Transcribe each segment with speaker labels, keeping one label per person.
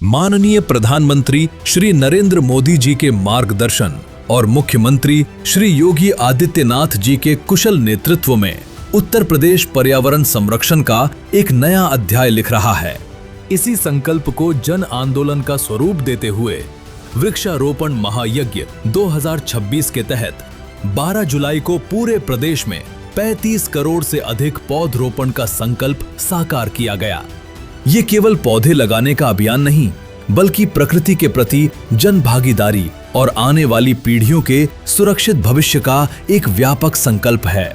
Speaker 1: माननीय प्रधानमंत्री श्री नरेंद्र मोदी जी के मार्गदर्शन और मुख्यमंत्री श्री योगी आदित्यनाथ जी के कुशल नेतृत्व में उत्तर प्रदेश पर्यावरण संरक्षण का एक नया अध्याय लिख रहा है। इसी संकल्प को जन आंदोलन का स्वरूप देते हुए वृक्षारोपण महायज्ञ 2026 के तहत 12 जुलाई को पूरे प्रदेश में 35 करोड़ से अधिक पौधरोपण का संकल्प साकार किया गया। ये केवल पौधे लगाने का अभियान नहीं, बल्कि प्रकृति के प्रति जन भागीदारी और आने वाली पीढ़ियों के सुरक्षित भविष्य का एक व्यापक संकल्प है।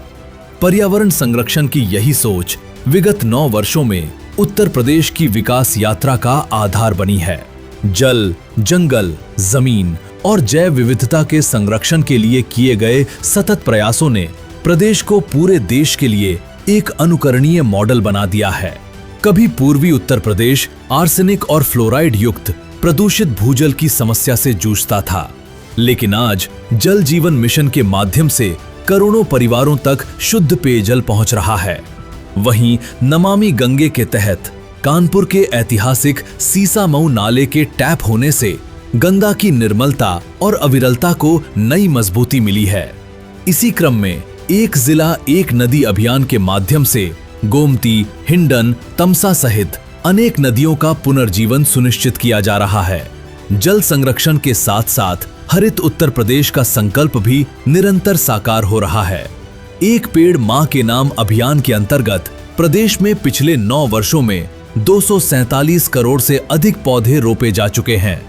Speaker 1: पर्यावरण संरक्षण की यही सोच विगत 9 वर्षों में उत्तर प्रदेश की विकास यात्रा का आधार बनी है। जल, जंगल, जमीन और जैव विविधता के संरक्षण के लिए किए गए सतत प्रयासों ने प्रदेश को पूरे देश के लिए एक अनुकरणीय मॉडल बना दिया है। कभी पूर्वी उत्तर प्रदेश आर्सेनिक और फ्लोराइड युक्त प्रदूषित भूजल की समस्या से जूझता था, लेकिन आज जल जीवन मिशन के माध्यम से करोड़ों परिवारों तक शुद्ध पेयजल पहुंच रहा है। वहीं नमामि गंगे के तहत कानपुर के ऐतिहासिक सीसामऊ नाले के टैप होने से गंगा की निर्मलता और अविरलता को नई मजबूती मिली है। इसी क्रम में एक जिला एक नदी अभियान के माध्यम से गोमती, हिंडन, तमसा सहित अनेक नदियों का पुनर्जीवन सुनिश्चित किया जा रहा है। जल संरक्षण के साथ साथ हरित उत्तर प्रदेश का संकल्प भी निरंतर साकार हो रहा है। एक पेड़ मां के नाम अभियान के अंतर्गत प्रदेश में पिछले 9 वर्षों में 247 करोड़ से अधिक पौधे रोपे जा चुके हैं।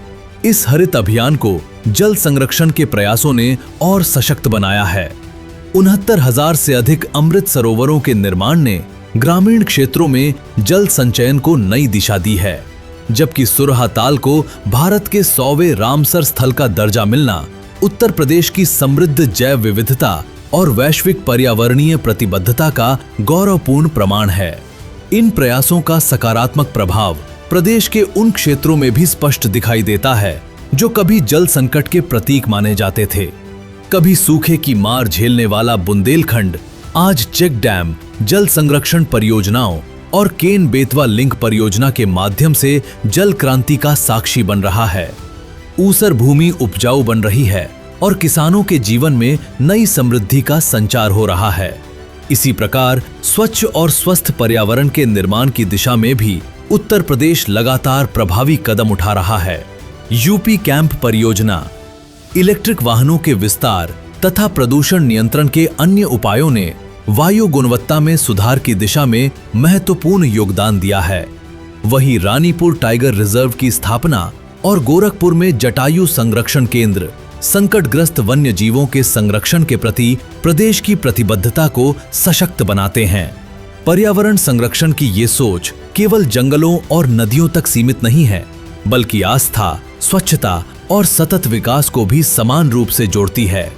Speaker 1: इस हरित अभियान को जल संरक्षण के प्रयासों ने और सशक्त बनाया है। 69,000 से अधिक अमृत सरोवरों के निर्माण ने ग्रामीण क्षेत्रों में जल संचयन को नई दिशा दी है, जबकि सुरहा ताल को भारत के 100वें रामसर स्थल का दर्जा मिलना उत्तर प्रदेश की समृद्ध जैव विविधता और वैश्विक पर्यावरणीय प्रतिबद्धता का गौरवपूर्ण प्रमाण है। इन प्रयासों का सकारात्मक प्रभाव प्रदेश के उन क्षेत्रों में भी स्पष्ट दिखाई देता है जो कभी जल संकट के प्रतीक माने जाते थे। कभी सूखे की मार झेलने वाला बुंदेलखंड आज चेक डैम, जल संरक्षण परियोजनाओं और केन बेतवा लिंक परियोजना के माध्यम से जल क्रांति का साक्षी बन रहा है। ऊसर भूमि उपजाऊ बन रही है और किसानों के जीवन में नई समृद्धि का संचार हो रहा है। इसी प्रकार स्वच्छ और स्वस्थ पर्यावरण के निर्माण की दिशा में भी उत्तर प्रदेश लगातार प्रभावी कदम उठा रहा है। यूपी कैंप परियोजना, इलेक्ट्रिक वाहनों के विस्तार तथा प्रदूषण नियंत्रण के अन्य उपायों ने वायु गुणवत्ता में सुधार की दिशा में महत्वपूर्ण योगदान दिया है। वहीं रानीपुर टाइगर रिजर्व की स्थापना और गोरखपुर में जटायु संरक्षण केंद्र संकटग्रस्त वन्य जीवों के संरक्षण के प्रति प्रदेश की प्रतिबद्धता को सशक्त बनाते हैं। पर्यावरण संरक्षण की ये सोच केवल जंगलों और नदियों तक सीमित नहीं है, बल्कि आस्था, स्वच्छता और सतत विकास को भी समान रूप से जोड़ती है।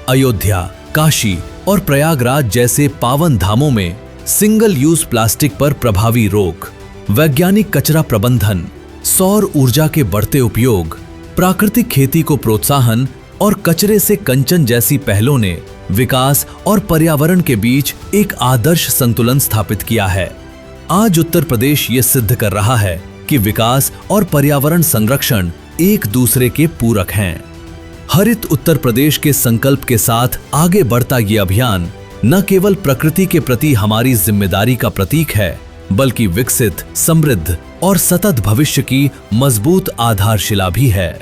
Speaker 1: अयोध्या, काशी और प्रयागराज जैसे पावन धामों में सिंगल यूज प्लास्टिक पर प्रभावी रोक, वैज्ञानिक कचरा प्रबंधन, सौर ऊर्जा के बढ़ते उपयोग, प्राकृतिक खेती को प्रोत्साहन और कचरे से कंचन जैसी पहलों ने विकास और पर्यावरण के बीच एक आदर्श संतुलन स्थापित किया है। आज उत्तर प्रदेश ये सिद्ध कर रहा है कि विकास और पर्यावरण संरक्षण एक दूसरे के पूरक हैं। हरित उत्तर प्रदेश के संकल्प के साथ आगे बढ़ता ये अभियान न केवल प्रकृति के प्रति हमारी जिम्मेदारी का प्रतीक है, बल्कि विकसित, समृद्ध और सतत भविष्य की मजबूत आधारशिला भी है।